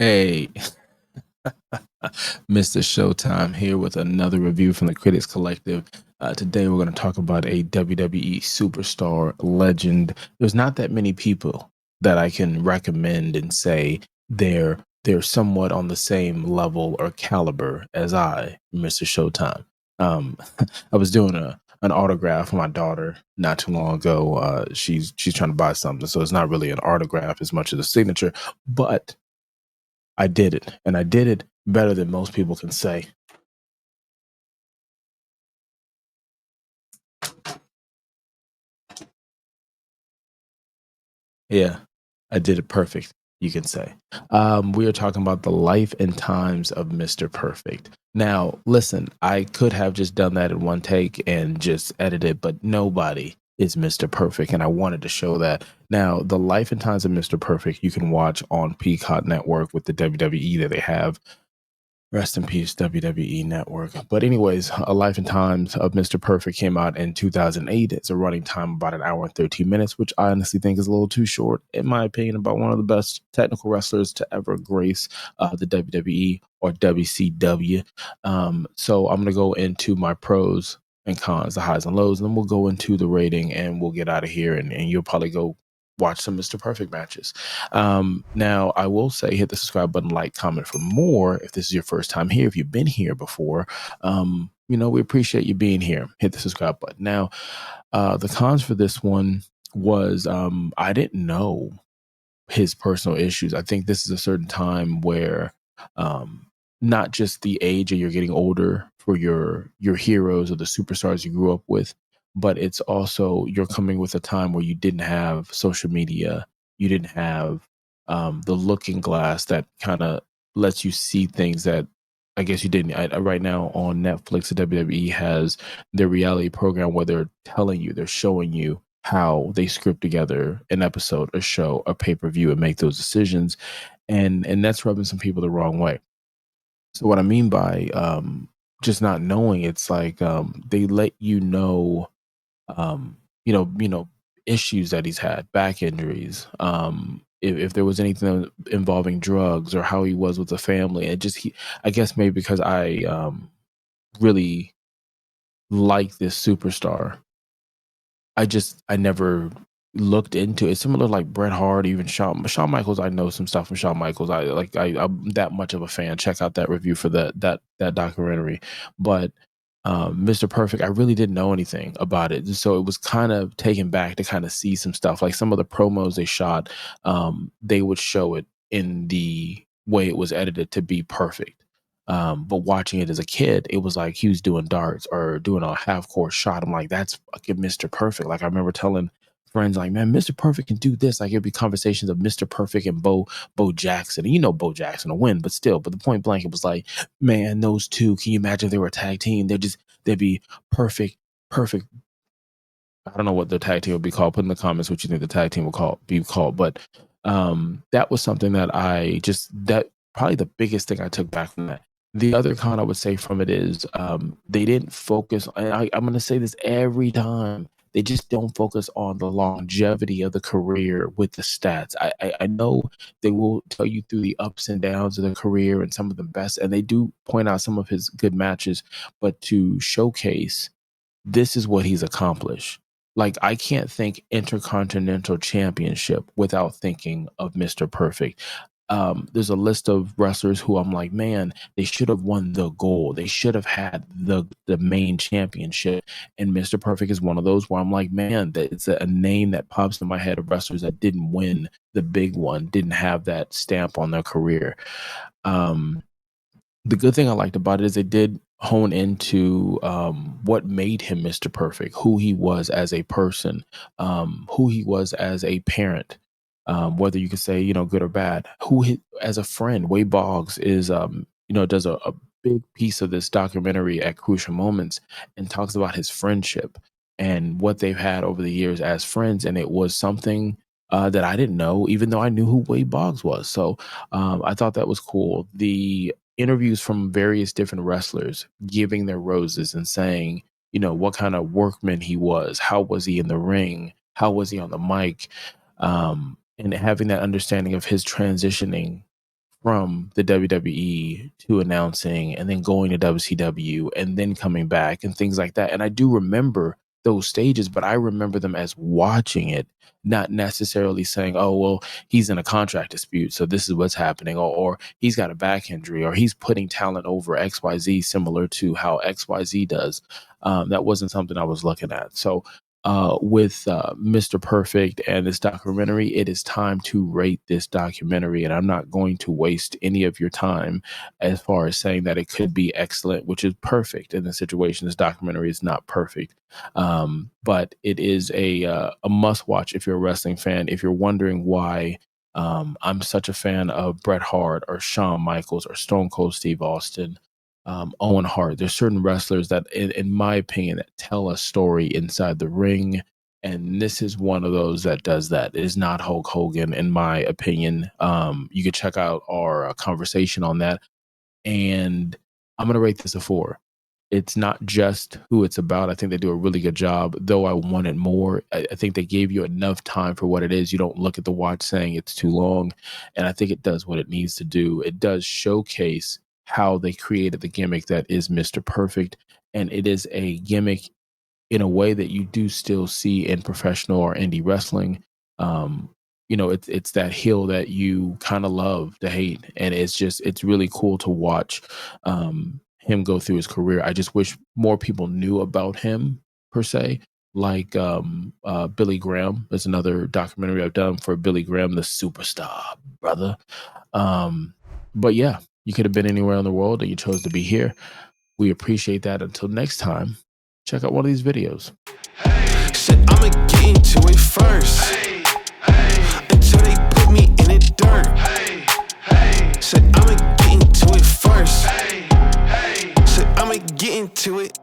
Hey, Mr. Showtime here with another review from the Critics Collective. Today we're going to talk about a WWE superstar legend. There's not that many people that I can recommend and say they're somewhat on the same level or caliber as Mr. Showtime. Um, I was doing an autograph for my daughter not too long ago. She's trying to buy something, so it's not really an autograph as much as a signature, but I did it, and I did it better than most people can say. Yeah, I did it perfect, you can say. We are talking about the life and times of Mr. Perfect. Now, listen, I could have just done that in one take and just edited, but nobody is Mr. Perfect, and I wanted to show that. Now, the life and times of Mr. Perfect you can watch on Peacock Network with the WWE that they have. Rest in peace, WWE Network. But anyways, A Life and Times of Mr. Perfect came out in 2008. It's a running time about an hour and 13 minutes, which I honestly think is a little too short, in my opinion, about one of the best technical wrestlers to ever grace the WWE or WCW. So I'm going to go into my pros and cons, the highs and lows, and then we'll go into the rating and we'll get out of here and you'll probably go watch some Mr. Perfect matches. Now, I will say hit the subscribe button, like, comment for more. If this is your first time here, if you've been here before, we appreciate you being here. Hit the subscribe button. Now, the cons for this one was I didn't know his personal issues. I think this is a certain time where um, not just the age of you're getting older for your heroes or the superstars you grew up with, but it's also you're coming with a time where you didn't have social media, you didn't have the looking glass that kind of lets you see things that I guess you didn't. Right now on Netflix, the WWE has their reality program where they're showing you how they script together an episode, a show, a pay-per-view, and make those decisions. And that's rubbing some people the wrong way. So what I mean by just not knowing, it's like they let um, issues that he's had, back injuries, if there was anything involving drugs or how he was with the family. I guess maybe because I really like this superstar, I never looked into it. Similar like Bret Hart, even Shawn Michaels. I know some stuff from Shawn Michaels. I'm that much of a fan. Check out that review for that documentary. But Mr. Perfect, I really didn't know anything about it, so it was kind of taken back to kind of see some stuff. Like some of the promos they shot, they would show it in the way it was edited to be perfect. But watching it as a kid, it was like he was doing darts or doing a half court shot. I'm like, that's fucking Mr. Perfect. Like I remember telling friends, like, man, Mr. Perfect can do this. Like it'd be conversations of Mr. Perfect and Bo Jackson. And Bo Jackson will win, but still, but the point blank, it was like, man, those two, can you imagine if they were a tag team? They'd be perfect. I don't know what the tag team would be called. Put in the comments what you think the tag team will be called. But that was something that that probably the biggest thing I took back from that. The other con I would say from it is they didn't focus. And I'm going to say this every time. They just don't focus on the longevity of the career with the stats. I know they will tell you through the ups and downs of the career and some of the best, and they do point out some of his good matches, but to showcase this is what he's accomplished. Like I can't think Intercontinental Championship without thinking of Mr. Perfect. There's a list of wrestlers who I'm like, man, they should have won the gold. They should have had the main championship. And Mr. Perfect is one of those where I'm like, man, that it's a name that pops in my head of wrestlers that didn't win the big one, didn't have that stamp on their career. Um, the good thing I liked about it is it did hone into what made him Mr. Perfect, who he was as a person, who he was as a parent, whether you could say, good or bad, as a friend. Wade Boggs is, does a big piece of this documentary at crucial moments and talks about his friendship and what they've had over the years as friends. And it was something that I didn't know, even though I knew who Wade Boggs was. So I thought that was cool. The interviews from various different wrestlers giving their roses and saying, what kind of workman he was, how was he in the ring, how was he on the mic, and having that understanding of his transitioning from the WWE to announcing and then going to WCW and then coming back and things like that. And I do remember those stages, but I remember them as watching it, not necessarily saying, oh, well, he's in a contract dispute, so this is what's happening, or he's got a back injury, or he's putting talent over XYZ, similar to how XYZ does. That wasn't something I was looking at. So with Mr. Perfect and this documentary, it is time to rate this documentary. And I'm not going to waste any of your time as far as saying that it could be excellent, which is perfect in the situation. This documentary is not perfect. But it is a must watch if you're a wrestling fan. If you're wondering why I'm such a fan of Bret Hart or Shawn Michaels or Stone Cold Steve Austin, Owen Hart. There's certain wrestlers that, in my opinion, that tell a story inside the ring. And this is one of those that does that. It is not Hulk Hogan, in my opinion. You can check out our conversation on that. And I'm going to rate this a 4. It's not just who it's about. I think they do a really good job, though I wanted more. I think they gave you enough time for what it is. You don't look at the watch saying it's too long. And I think it does what it needs to do. It does showcase how they created the gimmick that is Mr. Perfect. And it is a gimmick in a way that you do still see in professional or indie wrestling. It's that heel that you kind of love to hate. And it's really cool to watch him go through his career. I just wish more people knew about him, per se. Like Billy Graham is another documentary I've done for Billy Graham, the superstar brother. But yeah, you could have been anywhere in the world and you chose to be here. We appreciate that. Until next time, check out one of these videos. Said I'ma get into it first. Until they put me in the dirt. Said I'ma get into it first. Said I'ma get into it.